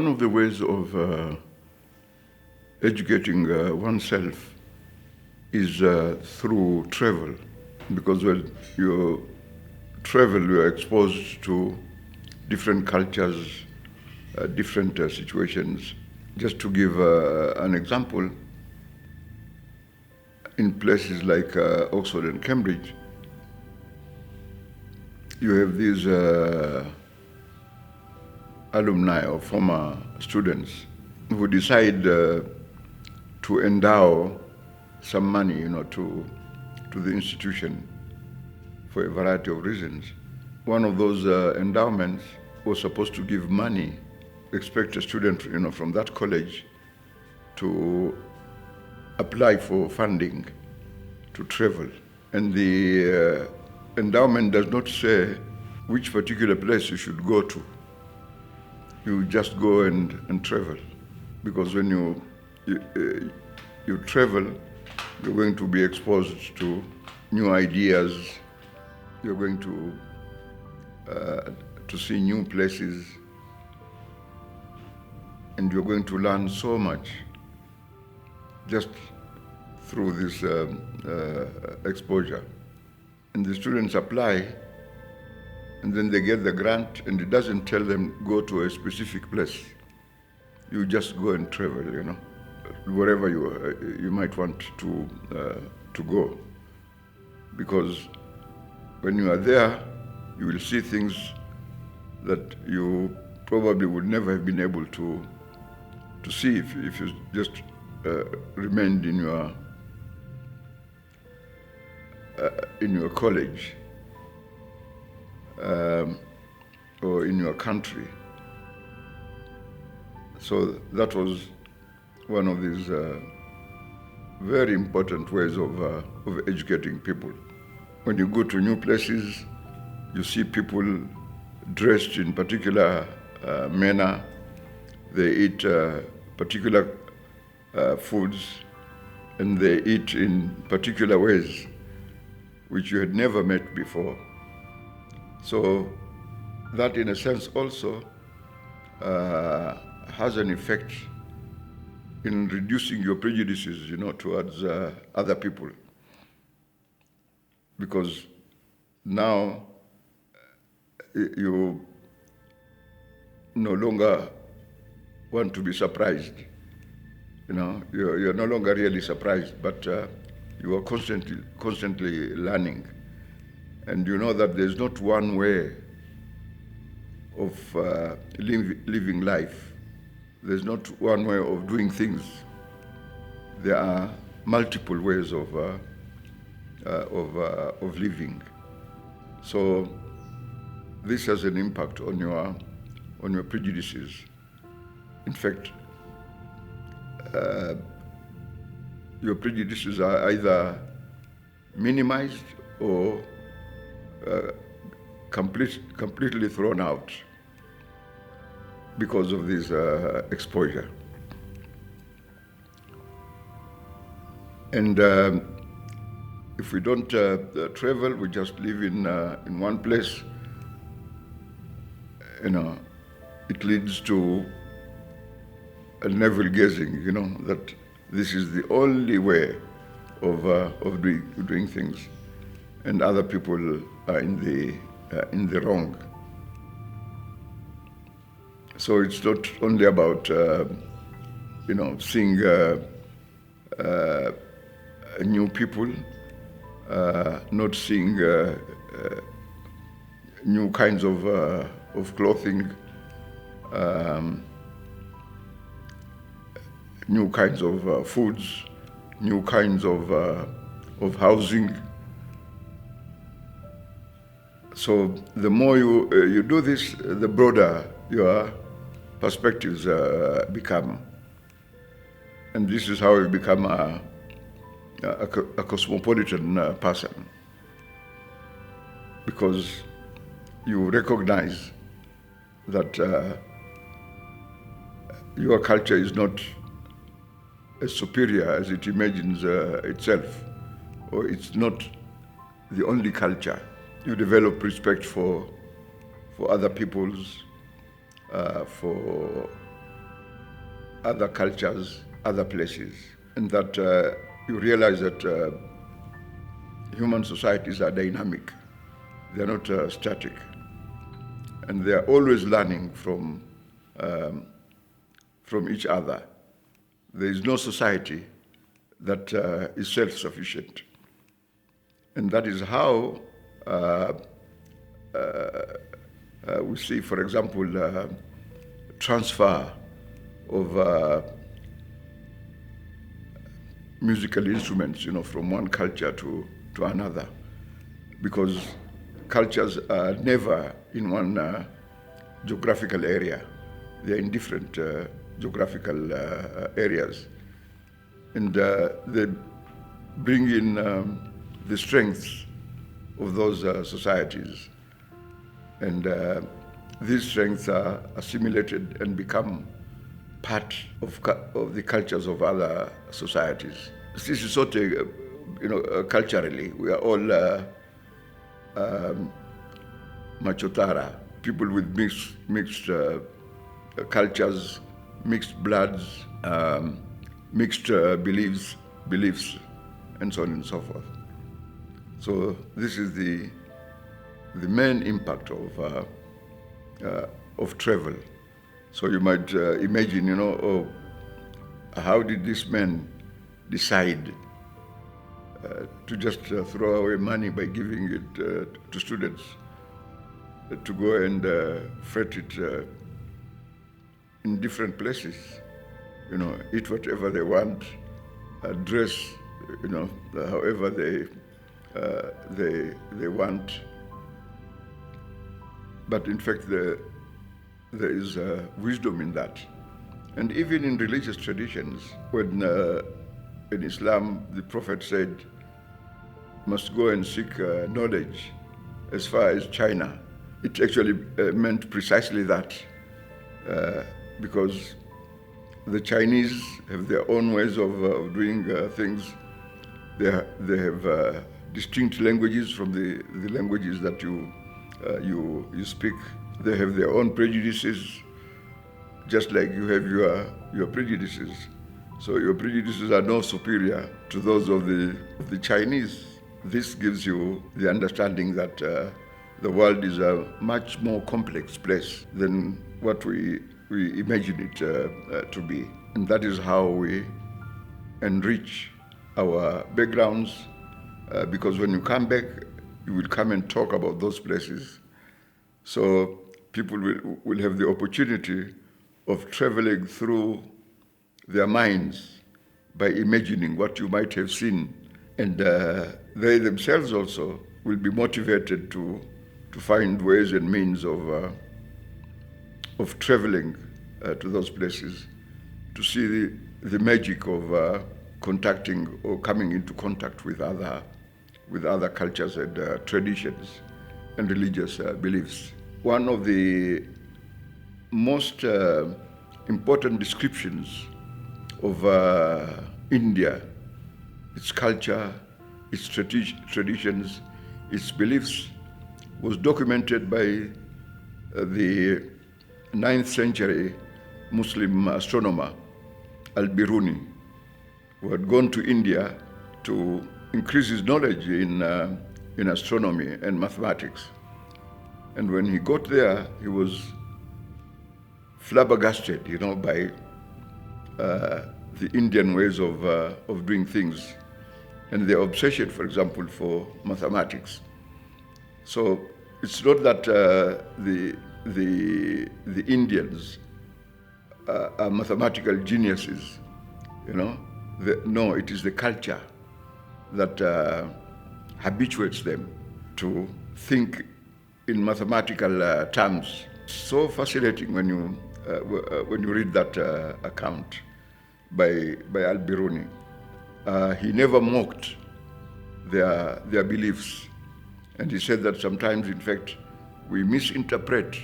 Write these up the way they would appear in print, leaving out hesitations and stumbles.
One of the ways of educating oneself is through travel, because when you travel, you are exposed to different cultures, different situations. Just to give an example, in places like Oxford and Cambridge, you have these alumni or former students who decide to endow some money, to the institution for a variety of reasons. One of those endowments was supposed to give money, expect a student, from that college to apply for funding to travel. And the endowment does not say which particular place you should go to. You just go and travel, because when you travel, you're going to be exposed to new ideas. You're going to see new places, and you're going to learn so much just through this exposure. And the students apply, and then they get the grant, and it doesn't tell them go to a specific place. You just go and travel, wherever you might want to go. Because when you are there, you will see things that you probably would never have been able to see if you just remained in your college or in your country. So that was one of these very important ways of educating people. When you go to new places, you see people dressed in particular manner. They eat particular foods, and they eat in particular ways which you had never met before. So that, in a sense, also has an effect in reducing your prejudices, towards other people. Because now you no longer want to be surprised. You're no longer really surprised, but you are constantly learning. And you know that there's not one way of living life. There's not one way of doing things. There are multiple ways of living. So this has an impact on your prejudices. In fact, your prejudices are either minimized or completely thrown out because of this exposure. And if we don't travel, we just live in one place, it leads to a navel-gazing, that this is the only way of doing things, and other people are in the wrong. So it's not only about seeing new people, not seeing new kinds of clothing, new kinds of foods, new kinds of housing. So the more you do this, the broader your perspectives become. And this is how you become a cosmopolitan person, because you recognize that your culture is not as superior as it imagines itself, or it's not the only culture. You develop respect for other peoples, for other cultures, other places, and that you realize that human societies are dynamic. They're not static. And they're always learning from each other. There is no society that is self-sufficient. And that is how we see, for example, transfer of musical instruments, from one culture to another, because cultures are never in one geographical area. They're in different geographical areas. And they bring in the strengths of those societies. And these strengths are assimilated and become part of the cultures of other societies. This is sort of, culturally, we are all Machotara, people with mixed cultures, mixed bloods, mixed beliefs, and so on and so forth. So this is the main impact of travel. So you might imagine, how did this man decide to just throw away money by giving it to students, to go and fret it in different places, eat whatever they want, dress, however they want. But in fact, there is wisdom in that. And even in religious traditions, when in Islam, the Prophet said, must go and seek knowledge as far as China. It actually meant precisely that, because the Chinese have their own ways of doing things. They have distinct languages from the languages that you speak. They have their own prejudices, just like you have your prejudices. So your prejudices are no superior to those of the Chinese. This gives you the understanding that the world is a much more complex place than what we imagine it to be. And that is how we enrich our backgrounds, because when you come back, you will come and talk about those places. So people will have the opportunity of traveling through their minds by imagining what you might have seen. And they themselves also will be motivated to find ways and means of traveling to those places, to see the magic of contacting or coming into contact with other cultures and traditions and religious beliefs. One of the most important descriptions of India, its culture, its traditions, its beliefs, was documented by the 9th century Muslim astronomer Al-Biruni, who had gone to India to increase his knowledge in astronomy and mathematics. And when he got there, he was flabbergasted, by the Indian ways of doing things and their obsession, for example, for mathematics. So it's not that the Indians are mathematical geniuses, No, it is the culture that habituates them to think in mathematical terms. So fascinating when you read that account by Al-Biruni. He never mocked their beliefs, and he said that sometimes, in fact, we misinterpret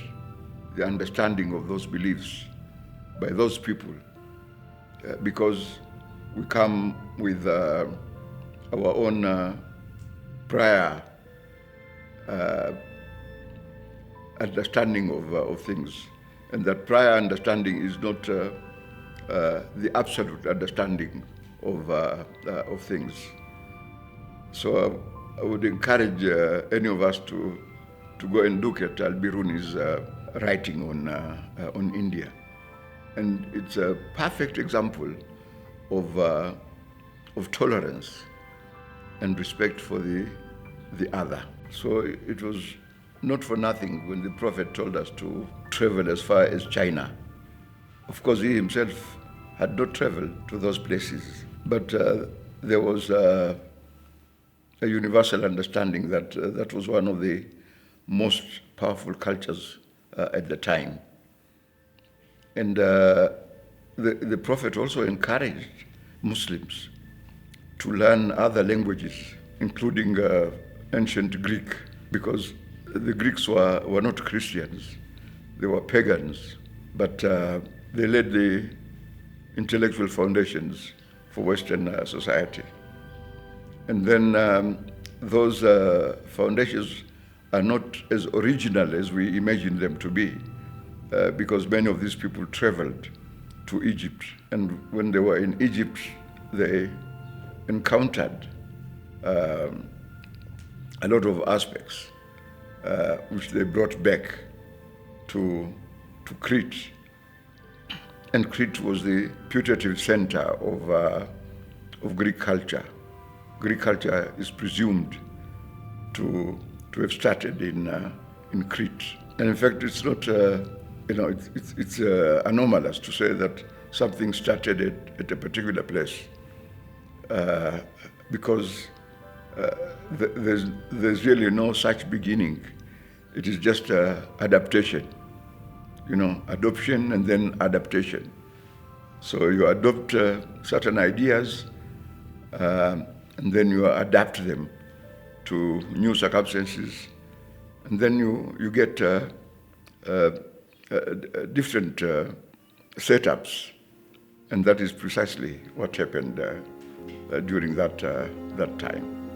the understanding of those beliefs by those people because we come with our own prior understanding of things, and that prior understanding is not the absolute understanding of things. So I would encourage any of us to go and look at Al-Biruni's writing on India. And it's a perfect example of tolerance and respect for the other. So it was not for nothing when the Prophet told us to travel as far as China. Of course, he himself had not traveled to those places, but there was a universal understanding that that was one of the most powerful cultures at the time. And the Prophet also encouraged Muslims to learn other languages, including ancient Greek, because the Greeks were not Christians, they were pagans, but they laid the intellectual foundations for Western society. And then those foundations are not as original as we imagine them to be, because many of these people traveled to Egypt. And when they were in Egypt, they encountered a lot of aspects which they brought back to Crete. And Crete was the putative center of Greek culture. Greek culture is presumed to have started in Crete. And in fact, it's not, it's anomalous to say that something started at a particular place, because there's really no such beginning. It is just adaptation, adoption and then adaptation. So you adopt certain ideas, and then you adapt them to new circumstances, and then you get different setups, and that is precisely what happened during that time.